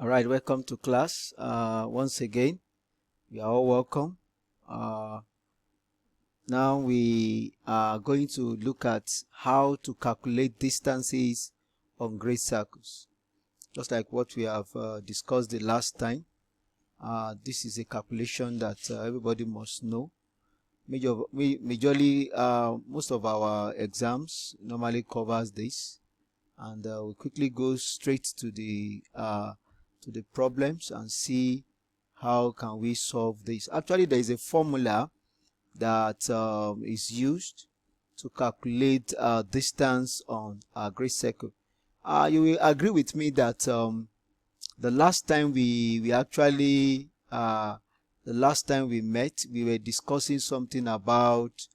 All right, welcome to class. Once again, you are all welcome. Now we are going to look at how to calculate distances on great circles. Just like what we have discussed the last time, this is a calculation that everybody must know. Majorly, most of our exams normally covers this, and we quickly go straight to the problems and see how can we solve this. Actually, there is a formula that is used to calculate distance on a great circle. You will agree with me that the last time we actually the last time we met, we were discussing something about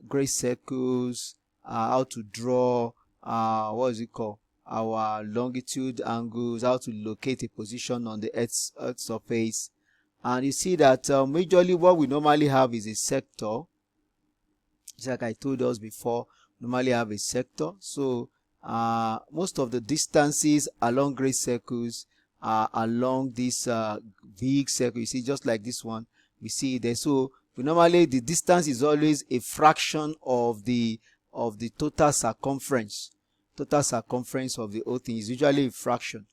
great circles, how to draw what is it called, our longitude angles, how to locate a position on the earth surface. And you see that majorly what we normally have is a sector. It's like I told us before, normally have a sector. So most of the distances along great circles are along this big circle. You see, just like this one, we see it there. So we normally, the distance is always a fraction of the total circumference. Total circumference of the whole thing is usually a fraction.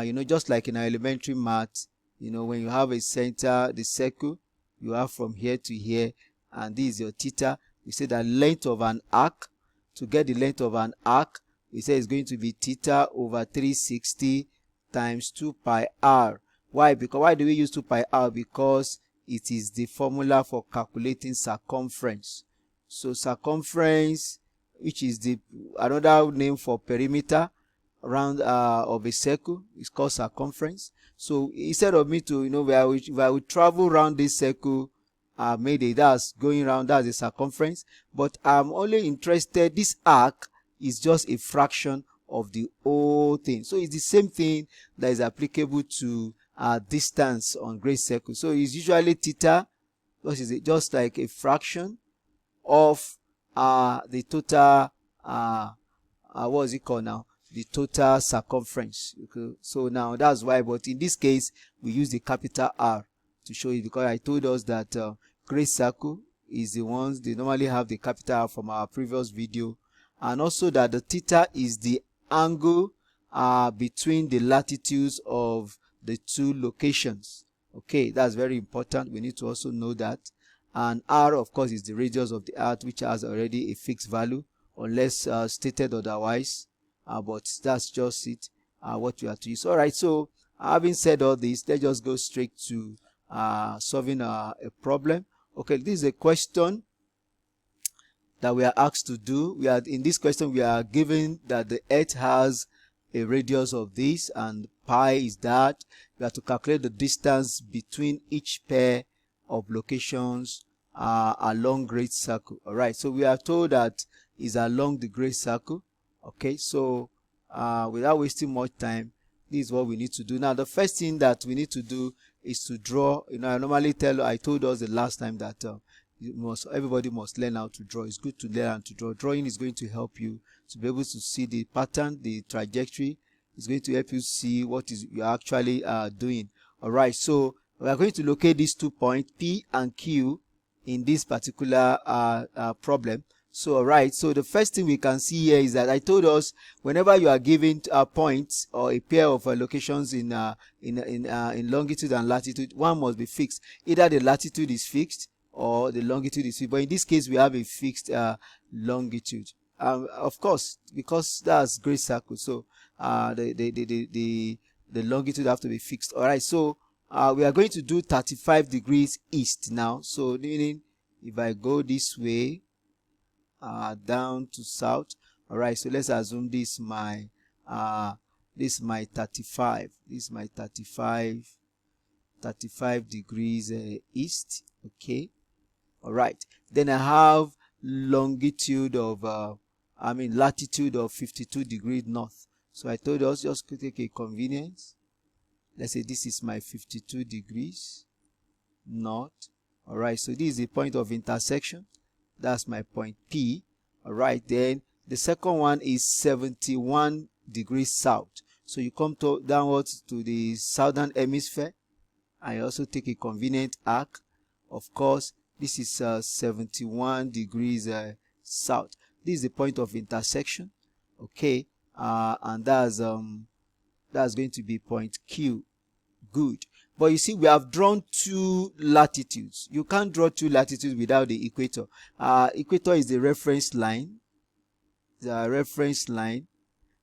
You know, just like in our elementary math, you know, when you have a center, the circle, you have from here to here, and this is your theta. We say the length of an arc. To get the length of an arc, we say it's going to be theta over 360 times 2 pi r. Why? Because why do we use 2 pi r? Because it is the formula for calculating circumference. So circumference, which is the another name for perimeter around of a circle, is called circumference. So instead of me to, you know, if I would travel around this circle, maybe that's going around, that's the circumference, but I'm only interested, this arc is just a fraction of the whole thing. So it's the same thing that is applicable to distance on great circle. So it's usually theta, which is just like a fraction of the total what is it called now, the total circumference. Okay. So now that's why, but in this case we use the capital R to show it, because I told us that great circle is the ones they normally have the capital R from our previous video, and also that the theta is the angle between the latitudes of the two locations. Okay, that's very important. We need to also know that. And R, of course, is the radius of the earth, which has already a fixed value unless stated otherwise, but that's just it, what you have to use. All right, so having said all this, let's just go straight to solving a problem. Okay, this is a question that we are asked to do. In this question, we are given that the earth has a radius of this, and pi is that. We have to calculate the distance between each pair of locations along great circle. All right, so we are told that is along the great circle. Okay, so without wasting much time, this is what we need to do. Now the first thing that we need to do is to draw. You know, I told us the last time that everybody must learn how to draw. It's good to learn how to draw. Drawing is going to help you to be able to see the pattern, the trajectory. It's going to help you see what is you're actually doing. All right, so we are going to locate these 2 points P and Q in this particular problem. So, all right, so the first thing we can see here is that I told us whenever you are given a point or a pair of locations in longitude and latitude, one must be fixed. Either the latitude is fixed or the longitude is fixed. But in this case, we have a fixed longitude. Of course, because that's great circle, so the longitude have to be fixed. All right, so we are going to do 35 degrees east now. So meaning if I go this way down to south. All right, so let's assume this is my 35. This is my 35 degrees east. Okay, all right, then I have longitude of latitude of 52 degrees north. So I told us just to take a convenience. Let's say this is my 52 degrees north. All right, so this is the point of intersection. That's my point P. All right, then the second one is 71 degrees south. So you come downwards to the southern hemisphere, and you also take a convenient arc. Of course, this is 71 degrees south. This is the point of intersection, okay, and that's going to be point Q. Good. But you see, we have drawn two latitudes. You can't draw two latitudes without the equator. Equator is the reference line. The reference line.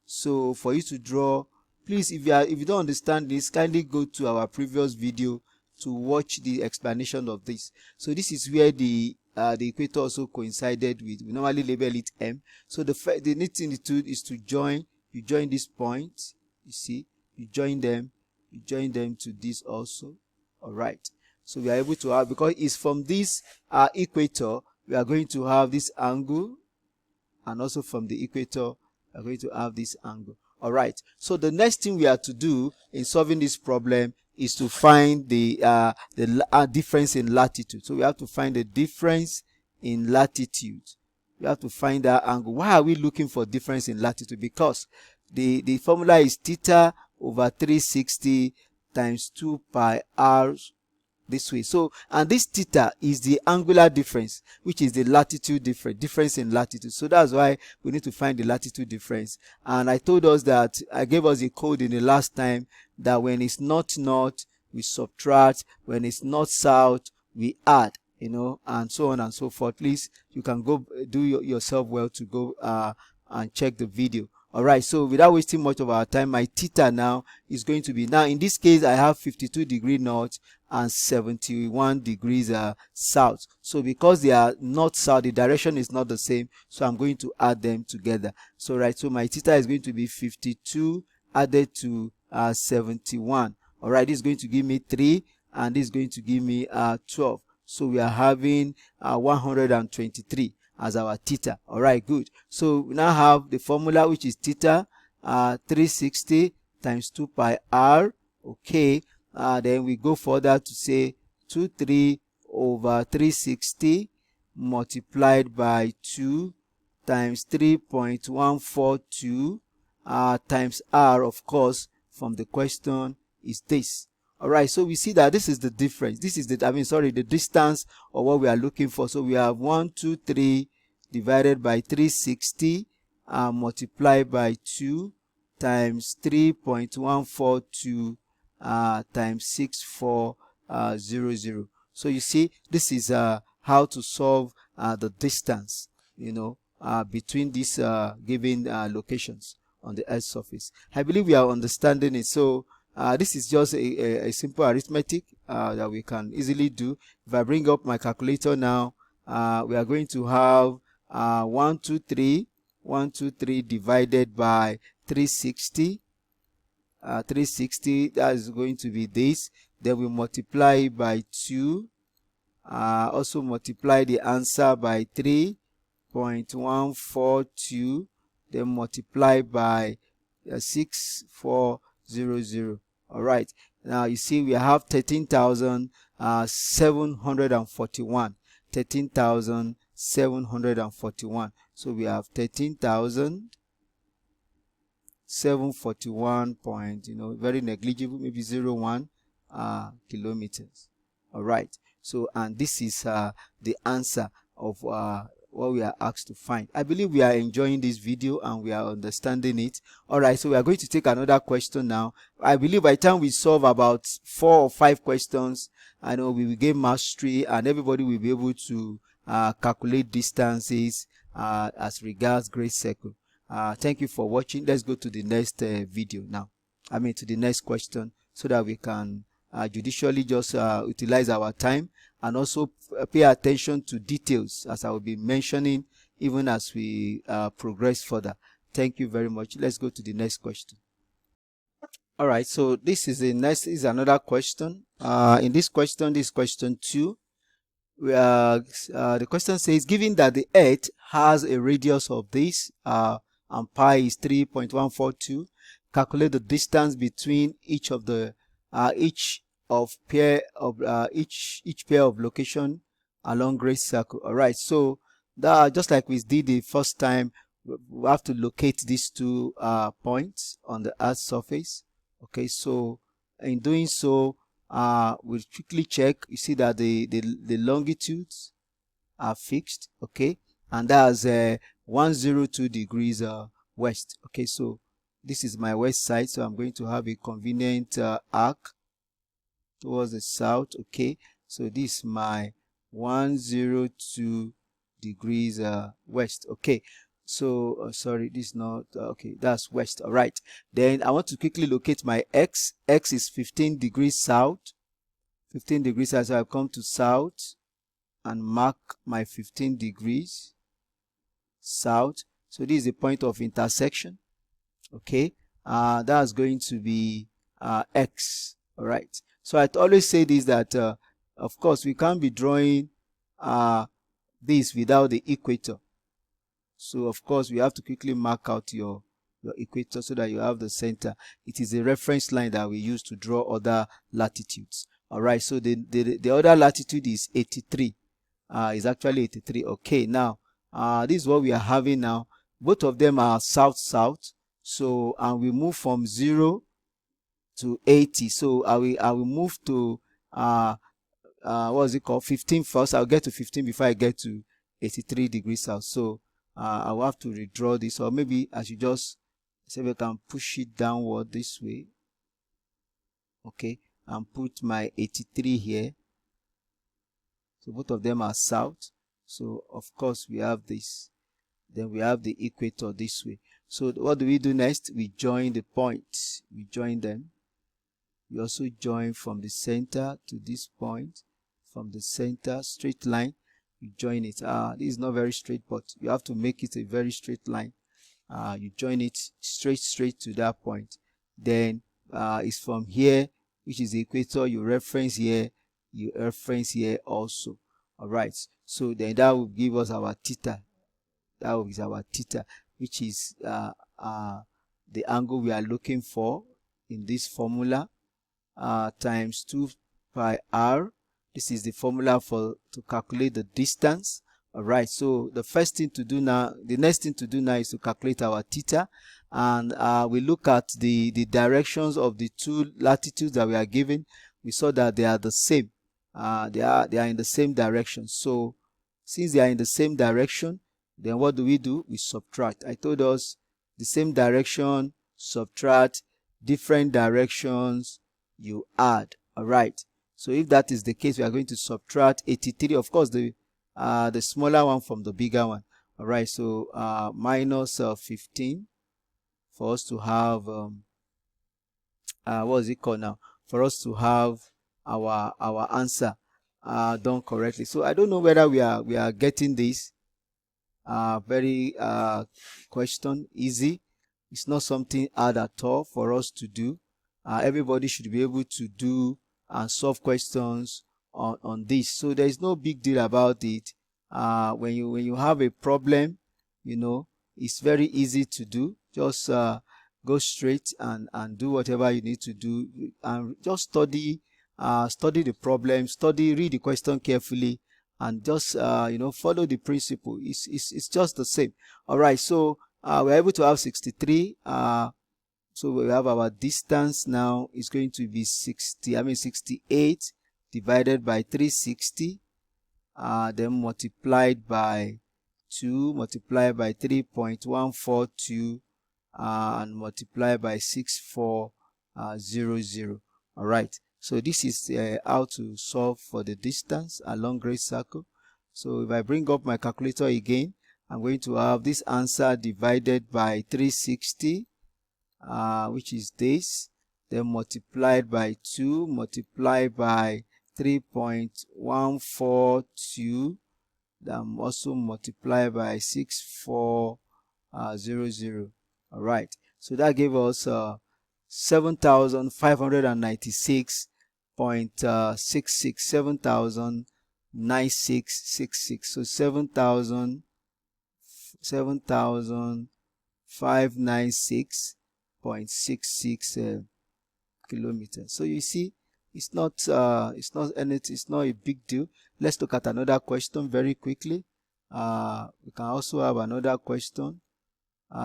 So for you to draw, please, if you don't understand this, kindly go to our previous video to watch the explanation of this. So this is where the equator also coincided with. We normally label it M. So the neat thing to do is to join. You join this point. You see, you join them to this also. All right, so we are able to have, because it's from this equator, we are going to have this angle, and also from the equator we are going to have this angle. All right, so the next thing we have to do in solving this problem is to find the difference in latitude. So we have to find the difference in latitude. We have to find that angle. Why are we looking for difference in latitude? Because the formula is theta over 360 times 2 pi r this way. So, and this theta is the angular difference, which is the latitude difference in latitude. So that's why we need to find the latitude difference. And I told us that, I gave us a code in the last time, that when it's not north, we subtract, when it's north south, we add, you know, and so on and so forth. Please, you can go do yourself well to go and check the video. All right, so without wasting much of our time, my theta now is going to be, now in this case I have 52 degrees north and 71 degrees south. So because they are north south, the direction is not the same, so I'm going to add them together. So right, so my theta is going to be 52 added to 71. All right, this is going to give me 3, and this is going to give me 12. So we are having 123 as our theta. All right, good. So we now have the formula, which is theta 360 times 2 pi r. Okay, then we go further to say 23 over 360 multiplied by 2 times 3.142 times r, of course, from the question is this. All right, so we see that this is the difference. This is the the distance of what we are looking for. So we have 123 divided by 360 multiplied by 2 times 3.142 times 6400. So you see, this is how to solve the distance, you know, between these given locations on the Earth's surface. I believe we are understanding it. So this is just a simple arithmetic that we can easily do. If I bring up my calculator now, we are going to have 123 divided by 360. 360, that is going to be this. Then we multiply by 2. Also multiply the answer by 3.142. Then multiply by 6400. All right, now you see we have 13,741. 13,741. So we have 13,741 point, you know, very negligible, maybe 0.1 kilometers. All right, so, and this is the answer of what we are asked to find. I believe we are enjoying this video and we are understanding it. All right, so we are going to take another question now. I believe by the time we solve about 4 or 5 questions, I know we will gain mastery and everybody will be able to calculate distances as regards great circle. Thank you for watching. Let's go to the next video now. To the next question, so that we can judiciously just utilize our time and also pay attention to details, as I will be mentioning even as we progress further. Thank you very much. Let's go to the next question. All right, so this is another question. In this question, this question 2, the question says, given that the Earth has a radius of this and pi is 3.142, calculate the distance between each pair of location along great circle. All right, so that just like we did the first time, we have to locate these two points on the Earth's surface. Okay, so in doing so, we'll quickly check. You see that the longitudes are fixed. Okay, and that's 102 degrees west. Okay, so this is my west side, so I'm going to have a convenient arc towards the south. Okay, so this is my 102 degrees west. Okay, so sorry, this is not okay, that's west. All right, then I want to quickly locate my x. X is 15 degrees south. 15 degrees south, so I'll come to south and mark my 15 degrees south. So this is the point of intersection. Okay, that's going to be x. All right, so I always say this, that of course we can't be drawing this without the equator. So of course we have to quickly mark out your equator so that you have the center. It is a reference line that we use to draw other latitudes. All right, so the other latitude is 83. Is actually 83. Okay, now this is what we are having now. Both of them are south. So and we move from 0 to 80. So I will move to what is it called, 15 first. I'll get to 15 before I get to 83 degrees south. So I will have to redraw this, or maybe I should just see if I can push it downward this way. Okay, and put my 83 here. So both of them are south. So of course we have this. Then we have the equator this way. So what do we do next? We join the points. We join them. We also join from the center to this point. From the center, straight line, you join it. This is not very straight, but you have to make it a very straight line. You join it straight to that point. Then it's from here, which is the equator, you reference here, you reference here also. All right, so then that will give us our theta. That will be our theta, which is the angle we are looking for in this formula, times 2 pi r. This is the formula to calculate the distance. All right, so the next thing to do now is to calculate our theta, and we look at the directions of the two latitudes that we are given. We saw that they are the same. They are in the same direction. So since they are in the same direction, then what do? We subtract. I told us the same direction, subtract, different directions, you add. All right, so if that is the case, we are going to subtract 83, of course the smaller one from the bigger one. All right, so minus 15 for us to have what is it called now, for us to have our answer done correctly. So I don't know whether we are getting this very question easy. It's not something hard at all for us to do. Everybody should be able to do and solve questions on this. So there is no big deal about it. When you have a problem, you know, it's very easy to do. Just go straight and do whatever you need to do, and just study the problem, read the question carefully, and just you know, follow the principle. It's just the same. All right, so we're able to have 63. So we have our distance now is going to be 68 divided by 360, then multiplied by 2, multiplied by 3.142, and multiplied by 6400. All right, so this is how to solve for the distance along great circle. So if I bring up my calculator again, I'm going to have this answer divided by 360, which is this, then multiplied by 2, multiplied by 3.142, then also multiplied by 6400. All right, so that gave us 7,596.66, 7,096.66. So 7,596.66 kilometers. So you see, it's not anything, it's not a big deal. Let's look at another question very quickly. We can also have another question.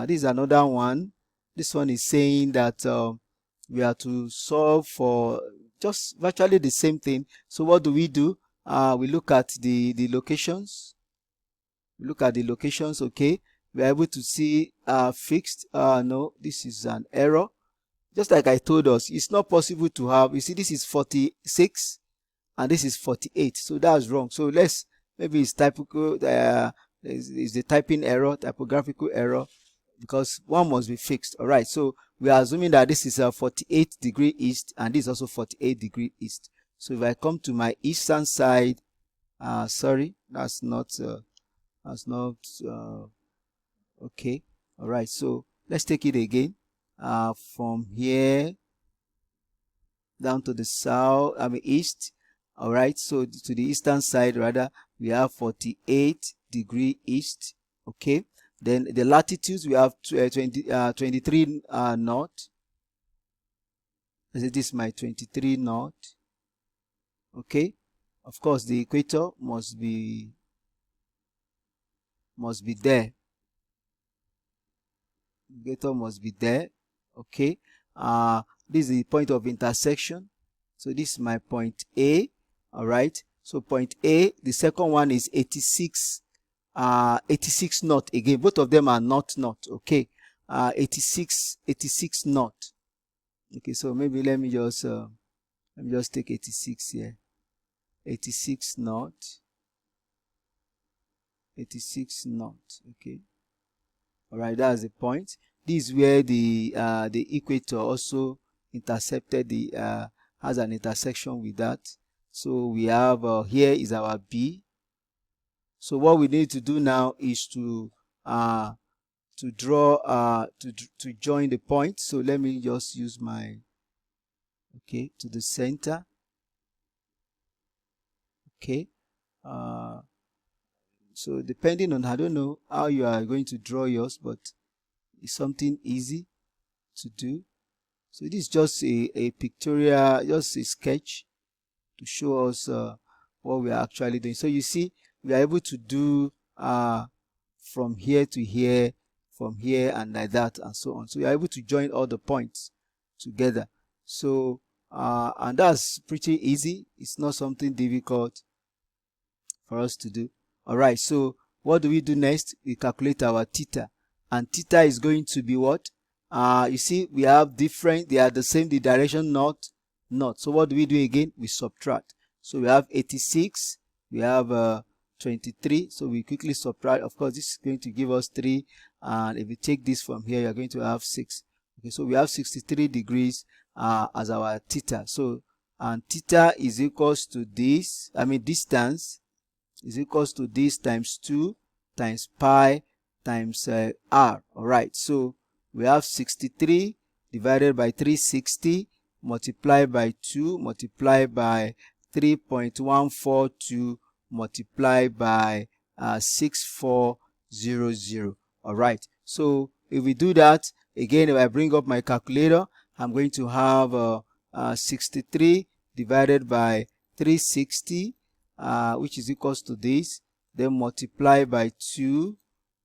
This is another one. This one is saying that we are to solve for just virtually the same thing. So what do? We look at the locations. We look at the locations, okay. We are able to see fixed. No, this is an error. Just like I told us, it's not possible to have, you see, this is 46 and this is 48. So that's wrong. So maybe it's typical, is the typing error, typographical error, because one must be fixed. All right. So we are assuming that this is a 48 degree east and this is also 48 degree east. So if I come to my eastern side, sorry, that's not okay. All right. So let's take it again. From here down to the south, east. All right. So to the eastern side, rather, we have 48 degree east. Okay. Then the latitudes, we have 23 north. This is my 23 north. Okay. Of course, the equator must be there. The equator must be there. Okay. This is the point of intersection. So this is my point A. All right. So point A, the second one is 86 north. Again, both of them are north. Okay. 86 north. Okay. So maybe let me just take 86 here. 86 north. 86 north. Okay. All right. That's the point. This is where the equator also intercepted has an intersection with that. So we have here is our B. So what we need to do now is to draw to join the point. So let me just use my to the center. Okay. So depending on, I don't know how you are going to draw yours, but it's something easy to do. So this is just a pictorial, just a sketch to show us what we are actually doing. So you see, we are able to do from here to here, from here and like that and so on. So we are able to join all the points together. So and that's pretty easy. It's not something difficult for us to do. All right. So what do we do next? We calculate our theta, and theta is going to be what? You see, we have different. They are the same. The direction north. So what do we do again? We subtract. So we have 86. We have 23. So we quickly subtract. Of course, this is going to give us 3. And if we take this from here, you're going to have 6. Okay. So we have 63 degrees as our theta. So and theta is equals to this. Distance is equals to this times 2 times pi times r. All right. So we have 63 divided by 360 multiplied by 2 multiplied by 3.142 multiplied by 6400. All right. So if we do that again, if I bring up my calculator, I'm going to have 63 divided by 360, which is equals to this, then multiply by 2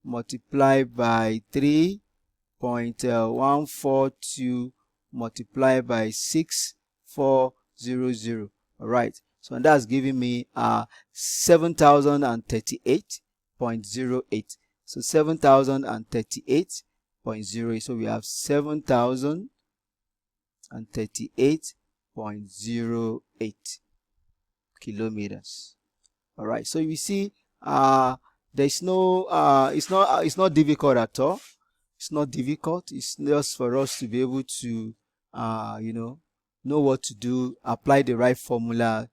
multiply by 3.142 multiply by 6400. All right. So and that's giving me 7038.08. So 7038.08. So we have 7038.08 kilometers. All right. So you see, there's no it's not difficult at all. It's not difficult. It's just for us to be able to know what to do, apply the right formula.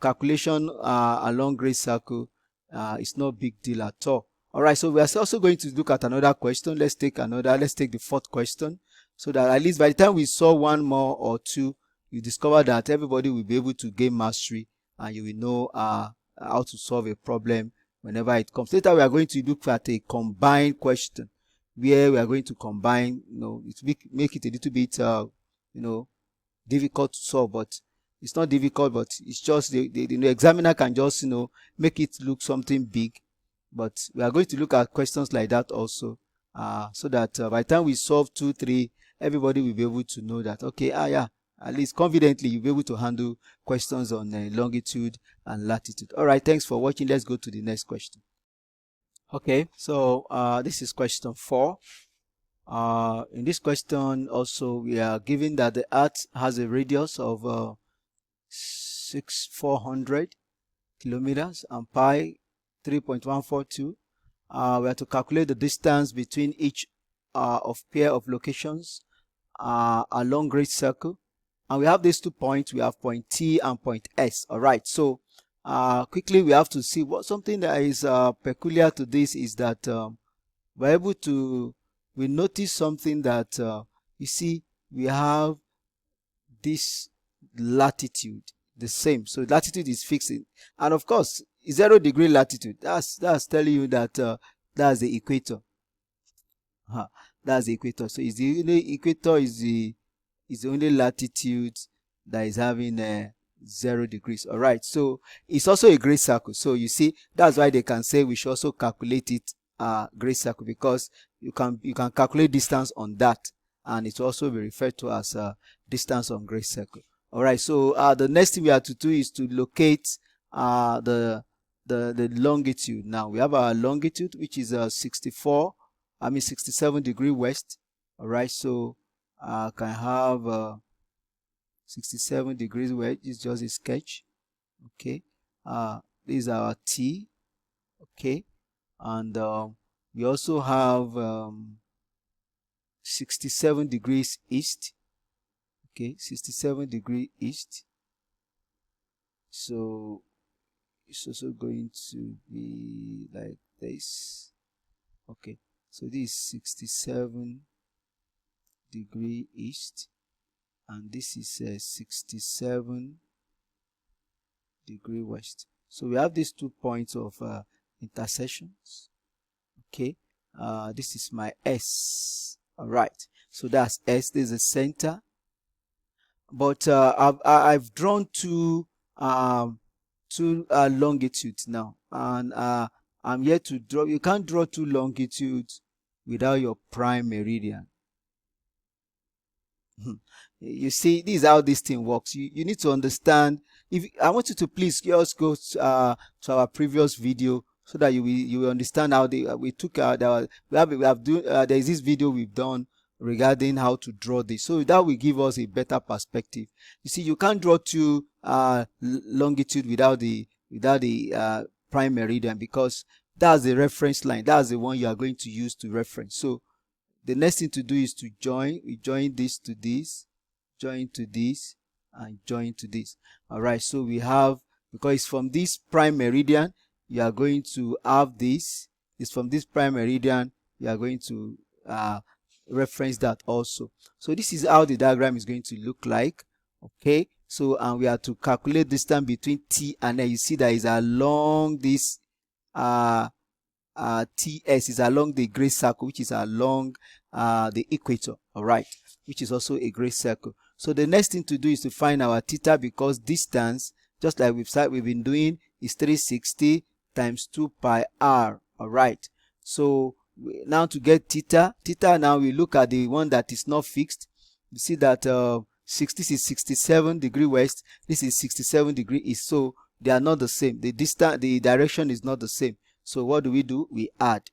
Calculation along great circle it's no big deal at all. All right. So we are also going to look at another question. Let's take the fourth question, so that at least by the time we solve one more or two, you discover that everybody will be able to gain mastery, and you will know how to solve a problem whenever it comes. Later we are going to look at a combined question, where we are going to combine, make it a little bit difficult to solve, but it's not difficult, but it's just the examiner can just make it look something big. But we are going to look at questions like that also, so that by the time we solve 2, 3, everybody will be able to know that, okay, yeah, at least confidently you'll be able to handle questions on longitude and latitude. All right, thanks for watching. Let's go to the next question. Okay, so this is question 4. In this question also we are given that the Earth has a radius of 400 kilometers and pi 3.142. We have to calculate the distance between each of pair of locations along great circle, and we have these 2 points. We have point T and point S. All right, so quickly we have to see what something that is peculiar to this is that we're able to notice something that you see we have this latitude the same. So latitude is fixed, and of course 0-degree latitude, that's telling you that that's the equator. That's the equator. So it's the only equator is the only latitude that is having 0 degrees. All right, so it's also a great circle. So you see, that's why they can say we should also calculate it great circle, because you can calculate distance on that, and it will also be referred to as distance on great circle. All right, so the next thing we have to do is to locate the longitude. Now we have our longitude, which is 67 degree west. All right, so can have 67 degrees west. It's just a sketch. Okay, this is our T. Okay, and we also have 67 degrees east. Okay, 67 degree east. So it's also going to be like this. Okay, so this is 67 degree east, and this is 67 degree west. So we have these 2 points of intersections. Okay, this is my S. All right, so that's S. This is the center. But I've drawn two longitudes now, and I'm here to draw. You can't draw 2 longitudes without your prime meridian. You see, this is how this thing works. You need to understand. If I want you to please just go to our previous video, so that you will understand how we took there is this video we've done regarding how to draw this, so that will give us a better perspective. You see, you can't draw 2 longitude without the prime meridian, because that's the reference line. That's the one you are going to use to reference. So the next thing to do is to join. We join this to this, join to this, and join to this. All right, so we have, because it's from this prime meridian, you are going to have this. It's from this prime meridian, you are going to reference that also. So this is how the diagram is going to look like. Okay, so and we have to calculate distance between T and S. You see that is along this TS is along the great circle, which is along the equator. All right, which is also a great circle. So the next thing to do is to find our theta, because distance, just like we've been doing, is 360 times 2 pi r. All right, so now to get theta, now we look at the one that is not fixed. You see that this is 67 degree west, this is 67 degree east, so they are not the same. The distance, the direction is not the same. So what do? We add.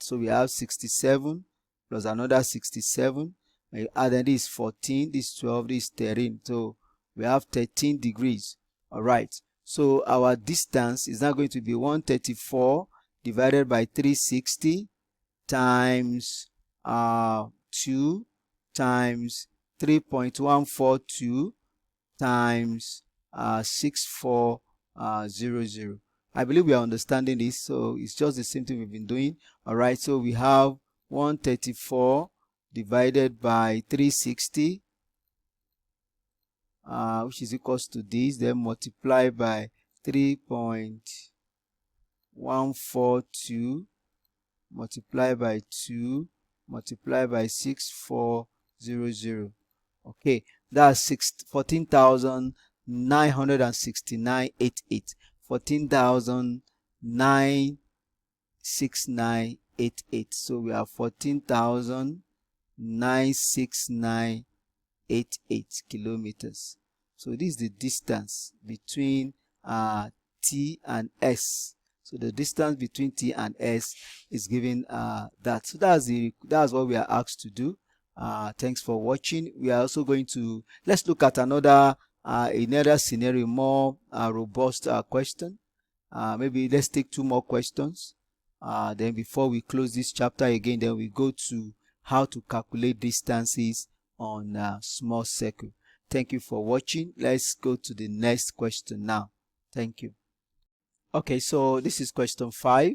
So we have 67 plus another 67. We add, and this is 14, this is 12, this is 13. So we have 13 degrees. All right. So our distance is now going to be 134 divided by 360 times 2 times 3.142 times 6400. I believe we are understanding this, so it's just the same thing we've been doing. All right, so we have 134 divided by 360, which is equals to this, then multiply by 3.142, multiply by 2, multiply by 6400. Okay, that's 14,969.88. 14,969.88. 88. So we have 14,96988 kilometers. So this is the distance between T and S. So the distance between T and S is given that. So that's what we are asked to do. Thanks for watching. We are also going to, let's look at another scenario, more robust question. Maybe let's take 2 more questions. Then before we close this chapter again, then we go to how to calculate distances on small circle. Thank you for watching. Let's go to the next question now. Thank you. Okay, so this is question 5.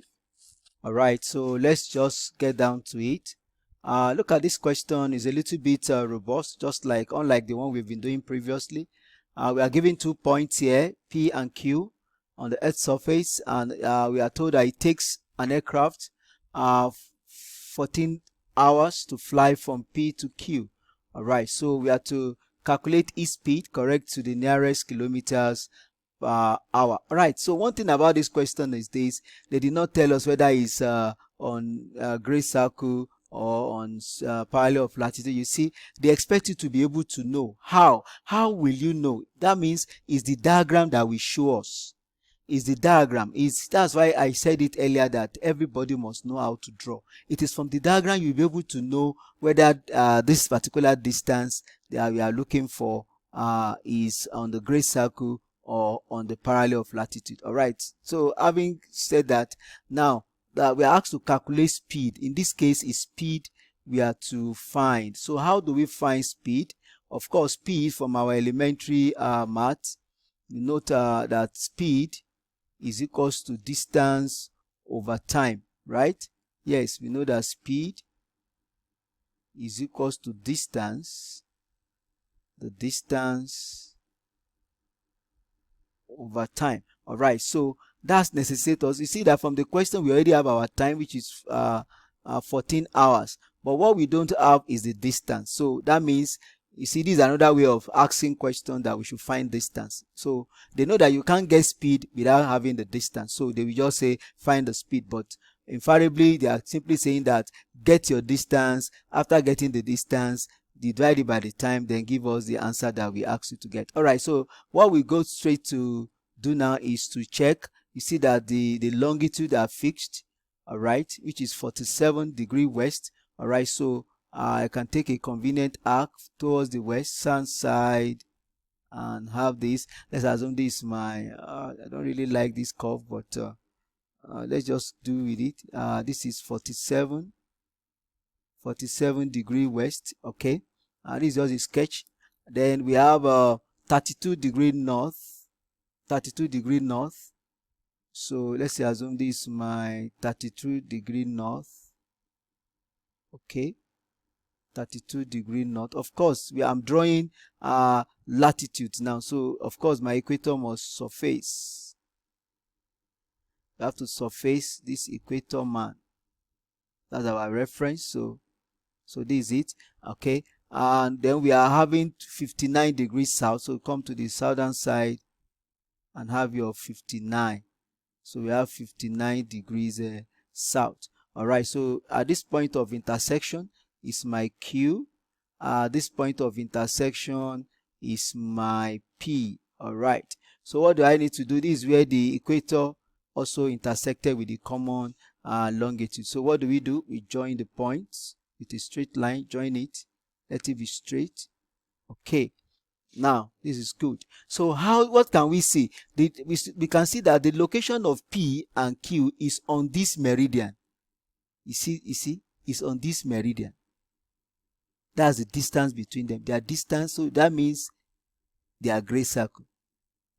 All right, so let's just get down to it. Look at this question. Is a little bit robust, just like unlike the one we've been doing previously. We are given 2 points here, P and Q, on the Earth's surface, and we are told that it takes an aircraft 14 hours to fly from P to Q. All right, so we have to calculate its speed correct to the nearest kilometers per hour. All right, so one thing about this question is this: they did not tell us whether it's on great circle or on parallel of latitude. You see, they expect you to be able to know. How will you know? That means it's the diagram that will show us. Is the diagram. That's why I said it earlier that everybody must know how to draw. It is from the diagram you'll be able to know whether this particular distance that we are looking for is on the great circle or on the parallel of latitude. All right, so having said that, now that we are asked to calculate speed, in this case is speed we are to find. So how do we find speed? Of course, speed from our elementary math, you note that speed is equals to distance over time, right? Yes, we know that speed is equals to distance, the distance over time. All right, so that's necessitates us. You see that from the question we already have our time, which is 14 hours, but what we don't have is the distance. So that means, you see, this is another way of asking questions, that we should find distance. So they know that you can't get speed without having the distance, so they will just say find the speed, but invariably they are simply saying that get your distance. After getting the distance, divide it by the time, then give us the answer that we asked you to get. All right, so what we go straight to do now is to check. You see that the longitude are fixed, all right, which is 47 degrees west. All right, so I can take a convenient arc towards the western side and have this. Let's assume this is my I don't really like this curve, but let's just do with it. This is 47 degree west. Okay, this is just a sketch. Then we have 32 degree north. So let's assume this is my 32 degree north. Okay, 32 degree north. Of course, I'm drawing latitude now, so of course my equator must surface. We have to surface this equator, man. That's our reference. So this is it. Okay, and then we are having 59 degrees south, so come to the southern side and have your 59. So we have 59 degrees south. All right, so at this point of intersection is my Q. This point of intersection is my P. All right, so what do I need to do? This is where the equator also intersected with the common longitude. So what do? We join the points with a straight line. Join it, let it be straight. Okay, now this is good. So what can we see? We can see that the location of P and Q is on this meridian. You see, it's on this meridian. That's the distance between them. Their distance, so that means they are great circle.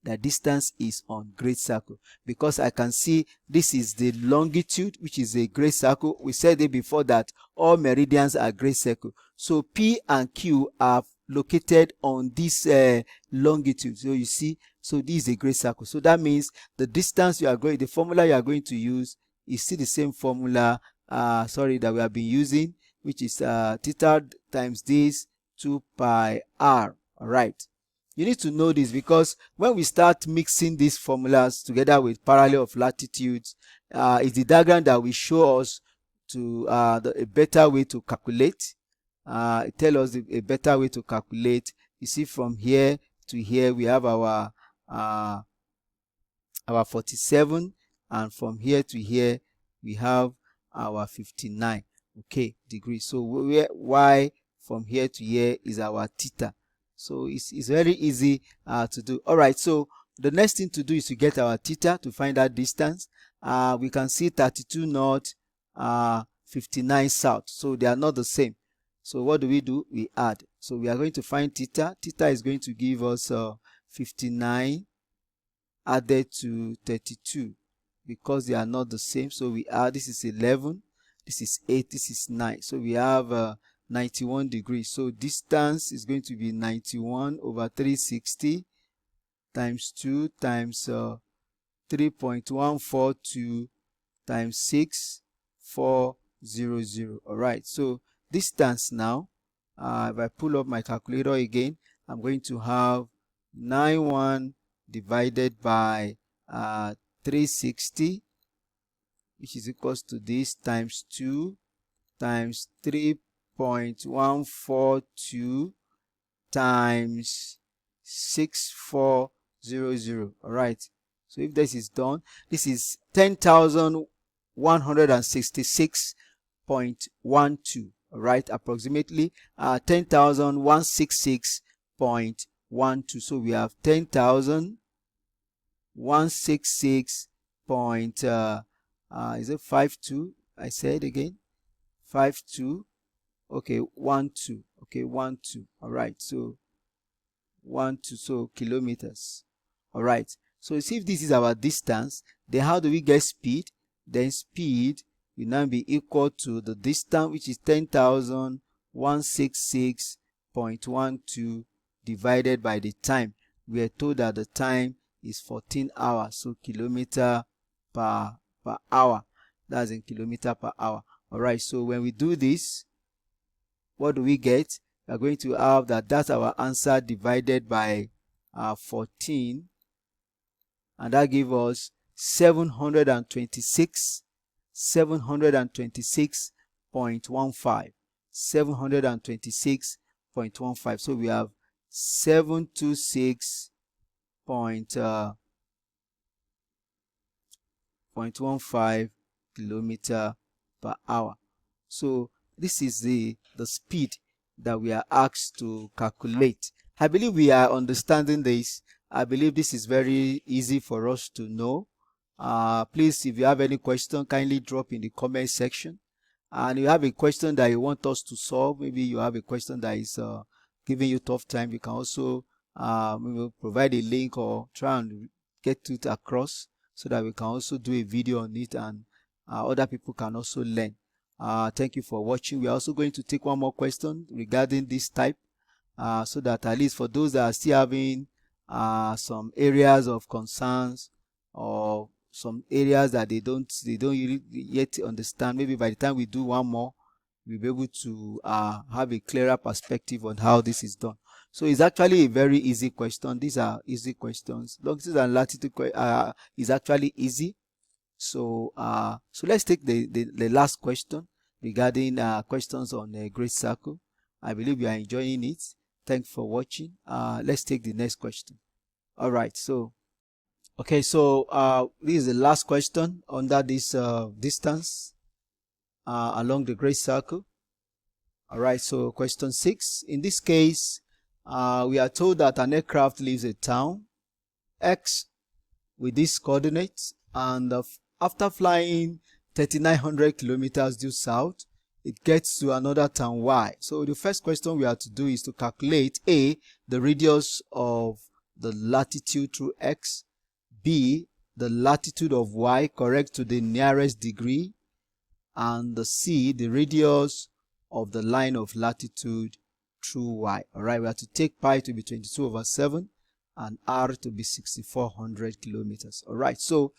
The distance is on great circle, because I can see this is the longitude, which is a great circle. We said it before that all meridians are great circle. So P and Q are located on this longitude. So you see, so this is a great circle. So that means the distance the formula you are going to use is still the same formula that we have been using, which is theta times this 2 pi r. All right, you need to know this, because when we start mixing these formulas together with parallel of latitudes, it's the diagram that will show us a better way to calculate. It tells us a better way to calculate. You see, from here to here we have our 47, and from here to here we have our 59, okay, degrees. So y from here to here is our theta. So it's very easy to do. All right, so the next thing to do is to get our theta, to find that distance. We can see 32 north, 59 south, so they are not the same. So what do? We add. So we are going to find theta. Theta is going to give us 59 added to 32, because they are not the same. So we add, this is 11, this is 8, this is 9. So we have 91 degrees. So distance is going to be 91 over 360 times 2 times 3.142 times 6400. All right, so distance now, if I pull up my calculator again, I'm going to have 91 divided by 360, which is equals to this, times 2 times 3.142 times 6400. All right, so if this is done, this is 10,166.12. all right, approximately 10,166.12. so we have 10,166 is it 52? I said again 52. Okay, 12. Okay, 12. All right, so 12, so kilometers. All right, so see, if this is our distance, then how do we get speed? Then speed will now be equal to the distance, which is 10,166.12 divided by the time. We are told that the time is 14 hours, so kilometer per hour. That's in kilometer per hour. All right, so when we do this, what do we get? We are going to have that's our answer divided by 14, and that gives us 726.15. 726.15. so we have 726.15 kilometer per hour. So this is the speed that we are asked to calculate. I believe we are understanding this. I believe this is very easy for us to know. Please, if you have any question, kindly drop in the comment section. And you have a question that you want us to solve, maybe you have a question that is giving you tough time, you can also provide a link or try and get it across, so that we can also do a video on it, and other people can also learn. Thank you for watching. We are also going to take one more question regarding this type, so that at least for those that are still having some areas of concerns, or some areas that they don't really yet understand, maybe by the time we do one more, we'll be able to have a clearer perspective on how this is done. So it's actually a very easy question. These are easy questions. Longitude and latitude is actually easy. So so let's take the last question regarding questions on a great circle. I believe you are enjoying it. Thanks for watching. Let's take the next question. All right, so okay, so this is the last question under this distance along the great circle. All right, so question 6. In this case, we are told that an aircraft leaves a town X with these coordinates, and after flying 3,900 kilometers due south, it gets to another town Y. So the first question we have to do is to calculate A, the radius of the latitude through X, B, the latitude of Y correct to the nearest degree, and the C, the radius of the line of latitude through Y. All right, we have to take pi to be 22/7 and R to be 6,400 kilometers. All right, so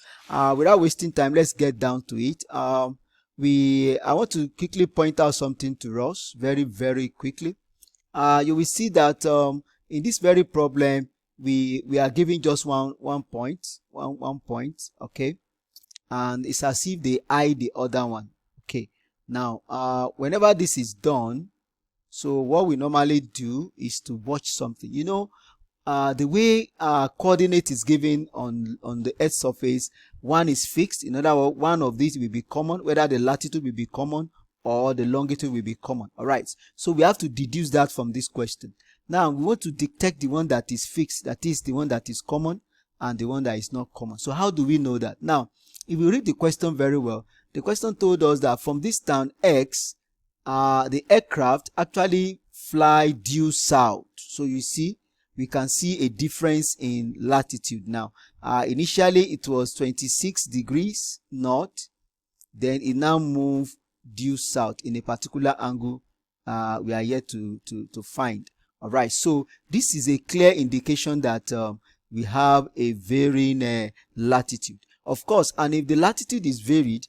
without wasting time, let's get down to it. I want to quickly point out something to us very quickly. You will see that in this very problem, we are giving just one point, okay, and it's as if they eye the other one. Okay, Now, whenever this is done, so what we normally do is to watch something. You know, the way coordinate is given on the Earth's surface, one is fixed. In other words, one of these will be common, whether the latitude will be common or the longitude will be common. All right, so we have to deduce that from this question. Now we want to detect the one that is fixed, that is the one that is common, and the one that is not common. So how do we know that? Now, if you read the question very well, the question told us that from this town X, the aircraft actually fly due south. So you see, we can see a difference in latitude now. Initially it was 26 degrees north, then it now moved due south in a particular angle we are yet to find. All right, so this is a clear indication that we have a varying latitude, of course. And if the latitude is varied,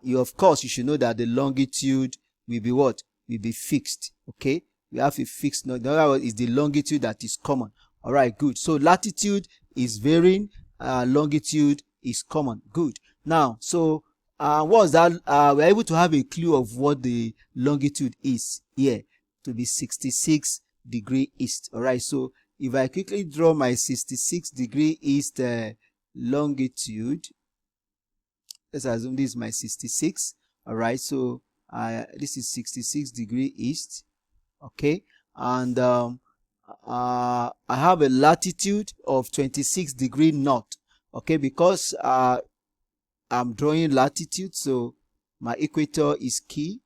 you should know that the longitude will be what? Will be fixed. Okay, we have a fixed. In other words, is the longitude that is common. All right, good. So latitude is varying, longitude is common. Good. Now, so what was that? We're able to have a clue of what the longitude is here, to be 66 degree east. All right, so if I quickly draw my 66 degree east longitude, let's assume this is my 66. All right, so this is 66 degree east. Okay, and I have a latitude of 26 degree north. Okay, because I'm drawing latitude, so my equator is key.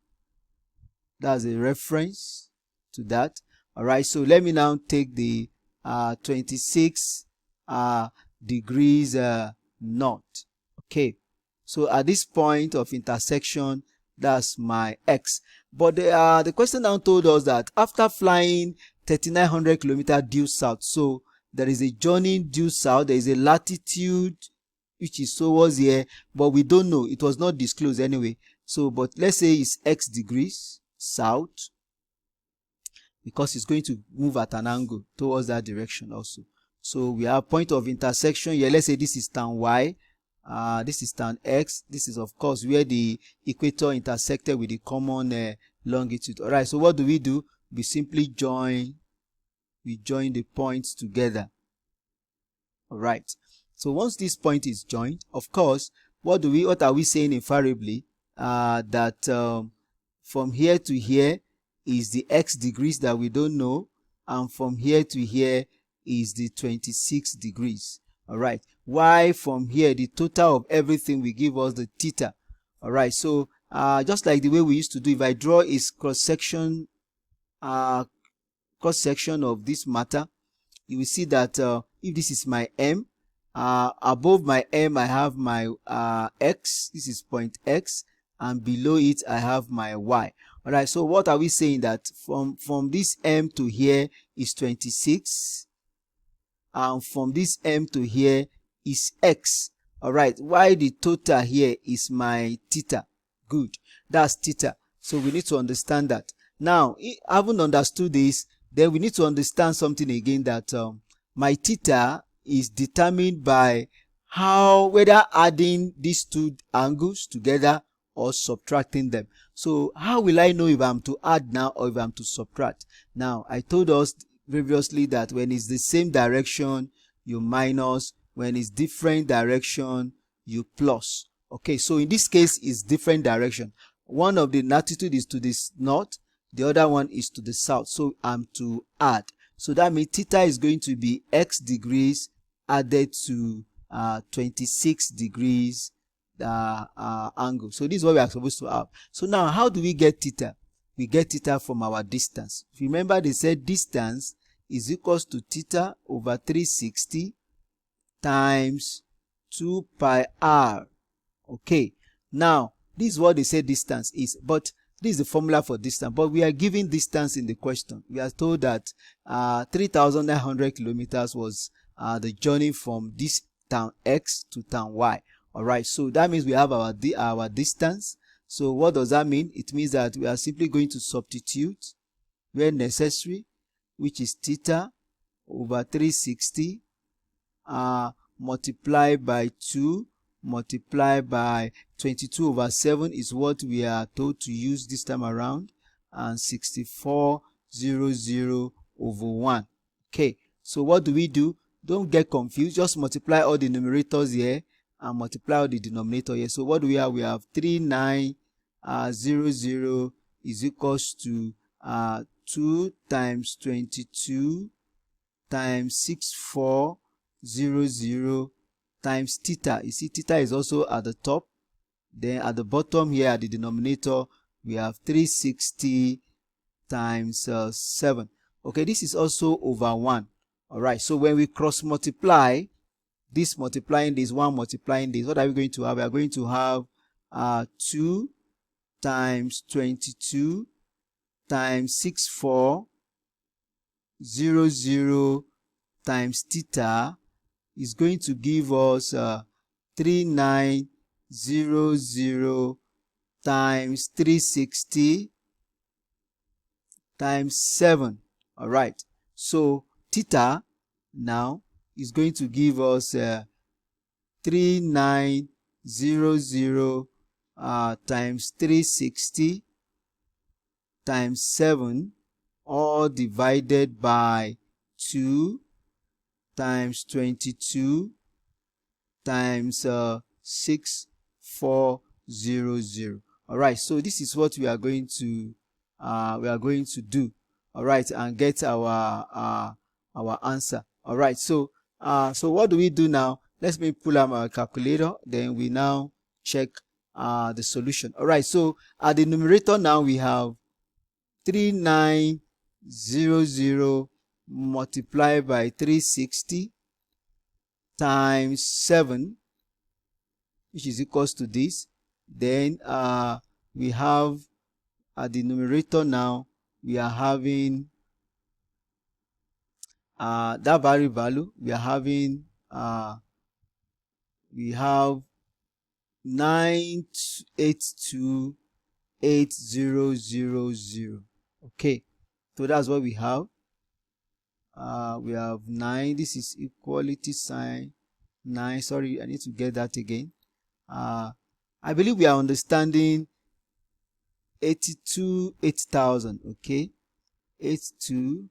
That's a reference to that. All right, so let me now take the 26 degrees north. Okay, so at this point of intersection, that's my X. But the question now told us that after flying 3,900 kilometers due south, so there is a journey due south, there is a latitude which is towards here, but we don't know. It was not disclosed anyway. So, but let's say it's X degrees south, because it's going to move at an angle towards that direction also. So we have point of intersection here. Let's say this is town Y, this is town X. This is, of course, where the equator intersected with the common longitude. All right, so what do? We simply join the points together. All right, so once this point is joined, of course, what are we saying invariably? That from here to here is the X degrees that we don't know, and from here to here is the 26 degrees. All right, why from here the total of everything will give us the theta. All right, so just like the way we used to do, if I draw a cross section of this matter, you will see that if this is my M, above my M I have my X. This is point X, and below it I have my Y. All right, so what are we saying? That from this M to here is 26, and from this M to here is X. All right, why the total here is my theta. Good, that's theta. So we need to understand that. Now, having understood this, then we need to understand something again, that my theta is determined by whether adding these two angles together or subtracting them. So how will I know if I'm to add now or if I'm to subtract? Now, I told us previously that when it's the same direction, you minus. When it's different direction, you plus. Okay, so in this case, it's different direction. One of the latitude is to the north, the other one is to the south. So I'm to add. So that means theta is going to be X degrees added to 26 degrees angle. So this is what we are supposed to have. So now, how do we get theta? We get theta from our distance. If you remember, they said distance is equals to theta over 360 times 2 pi r. Okay, now this is what they say distance is, but this is the formula for distance, but we are giving distance in the question. We are told that 3,900 kilometers was the journey from this town X to town Y. All right, so that means we have our distance. So what does that mean? It means that we are simply going to substitute where necessary, which is theta over 360 multiplied by 2 multiplied by 22/7 is what we are told to use this time around, and 6400/1. Okay, so what do? Don't get confused, just multiply all the numerators here and multiply all the denominator here. So what do we have? We have 3900 is equals to 2 times 22 times 6400 times theta. You see, theta is also at the top. Then at the bottom here, at the denominator, we have 360 times 7. Okay, this is also over 1. All right, so when we cross multiply, this multiplying this, 1 multiplying this, what are we going to have? We are going to have 2 times 22 times 6400 times theta is going to give us 3900 times 360 times 7. All right, so theta now is going to give us 3900 times 360 times 7, all divided by 2 times 22 times 6400. All right, so this is what we are going to do. All right, and get our answer. All right, so what do we do now? Let me pull out our calculator, then we now check the solution. All right, so at the numerator now we have 3900 multiplied by 360 times 7, which is equals to this. Then we have at the numerator now, we are having that value. We are having we have 9828000. Okay, so that's what we have. We have 9. This is equality sign 9. Sorry, I need to get that again. I believe we are understanding 8000. Okay, 8000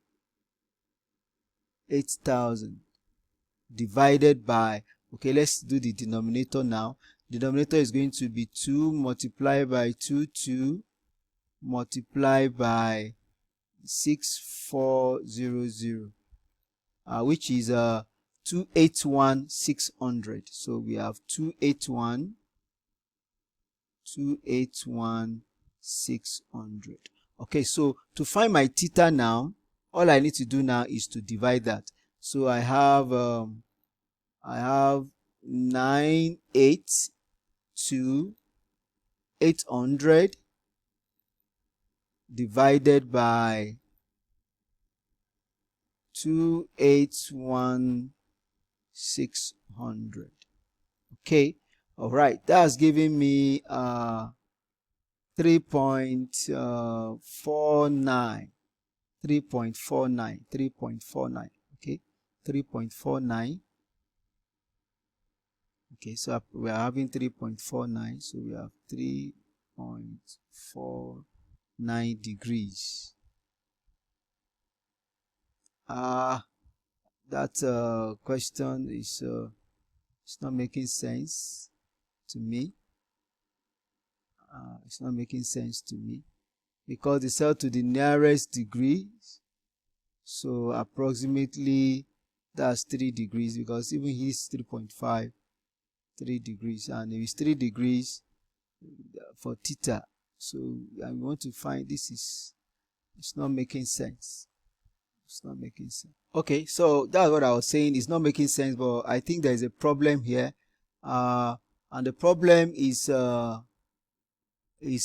divided by, okay, let's do the denominator now. The denominator is going to be 2 multiplied by 2 multiplied by 6400, which is 281600. So we have 281600. Okay, so to find my theta now, all I need to do now is to divide that. So I have 982,800 divided by 281600. Okay, all right, that's giving me 3.49. Okay, 3.49. Okay, so we are having 3.49, so we have 3.49 degrees. That question is it's not making sense to me. It's not making sense to me, because they said to the nearest degree, so approximately that's 3 degrees, because even he's 3.5, 3 degrees, and if it's 3 degrees for theta, so I want to find this is, it's not making sense. It's not making sense. Okay, so that's what I was saying. It's not making sense, but I think there is a problem here, and the problem is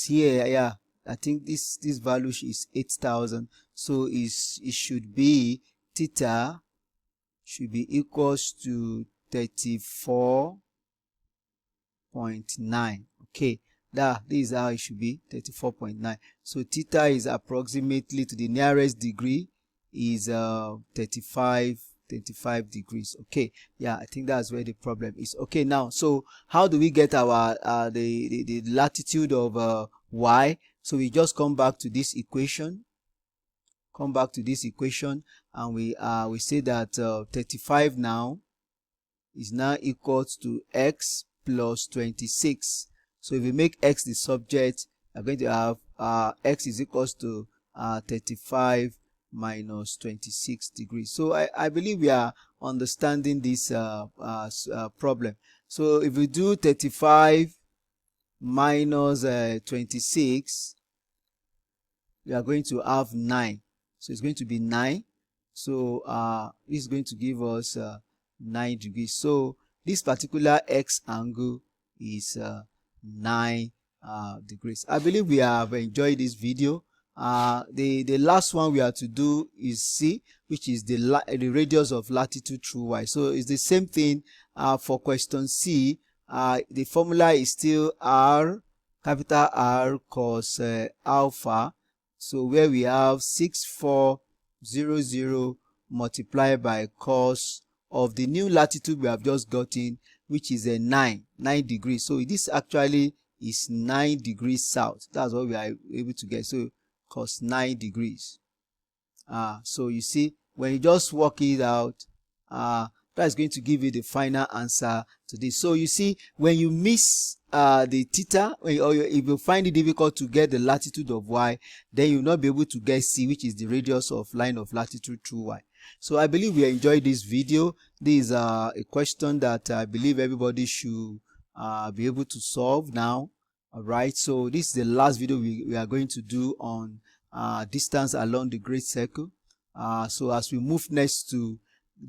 here. Yeah, I think this value is 8000, so it should be theta should be equals to 34.9. okay, this is how it should be, 34.9. so theta is approximately, to the nearest degree, is 35 25 degrees. Okay, yeah, I think that's where the problem is. Okay, now, so how do we get our the latitude of y? So we just come back to this equation, and we say that 35 now is now equals to x plus 26. So if we make x the subject, we're going to have x is equals to 35 minus 26 degrees. So I believe we are understanding this problem. So if we do 35 minus 26, we are going to have 9. So it's going to be 9. So this is going to give us 9 degrees. So this particular x angle is 9 degrees. I believe we have enjoyed this video. The last one we have to do is C, which is the radius of latitude through y. So it's the same thing for question C. The formula is still R, capital R cos alpha. So where we have 6400 multiplied by cos of the new latitude we have just gotten, which is a 9 degrees. So this actually is 9 degrees south. That's what we are able to get. So cos 9 degrees. So you see, when you just work it out, that's going to give you the final answer to this. So you see, when you miss the theta, or if you find it difficult to get the latitude of y, then you'll not be able to get C, which is the radius of line of latitude through y. So I believe we enjoyed this video. This is a question that I believe everybody should be able to solve now. All right, so this is the last video we are going to do on distance along the great circle. So as we move next to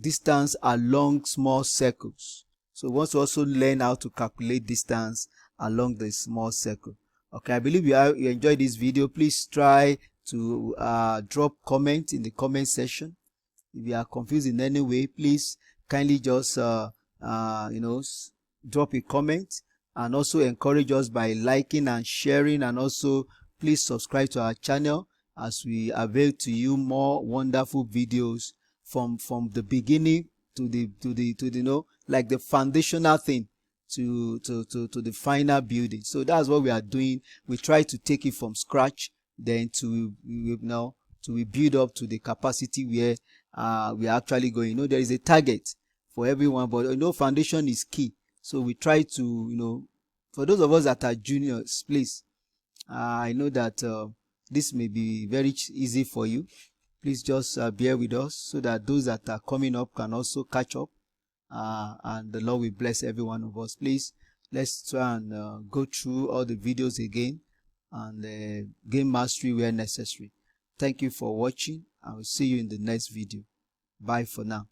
distance along small circles, so we want to also learn how to calculate distance along the small circle. Okay, I believe you enjoyed this video. Please try to drop comment in the comment section. If you are confused in any way, please kindly just drop a comment, and also encourage us by liking and sharing, and also please subscribe to our channel as we avail to you more wonderful videos from the beginning to the like the foundational thing to the final building. So that's what we are doing. We try to take it from scratch, then to build up to the capacity where we are actually going. There is a target for everyone, but foundation is key. So we try to, for those of us that are juniors, please, I know that this may be very easy for you. Please just bear with us so that those that are coming up can also catch up, and the Lord will bless every one of us. Please, let's try and go through all the videos again and gain mastery where necessary. Thank you for watching. I will see you in the next video. Bye for now.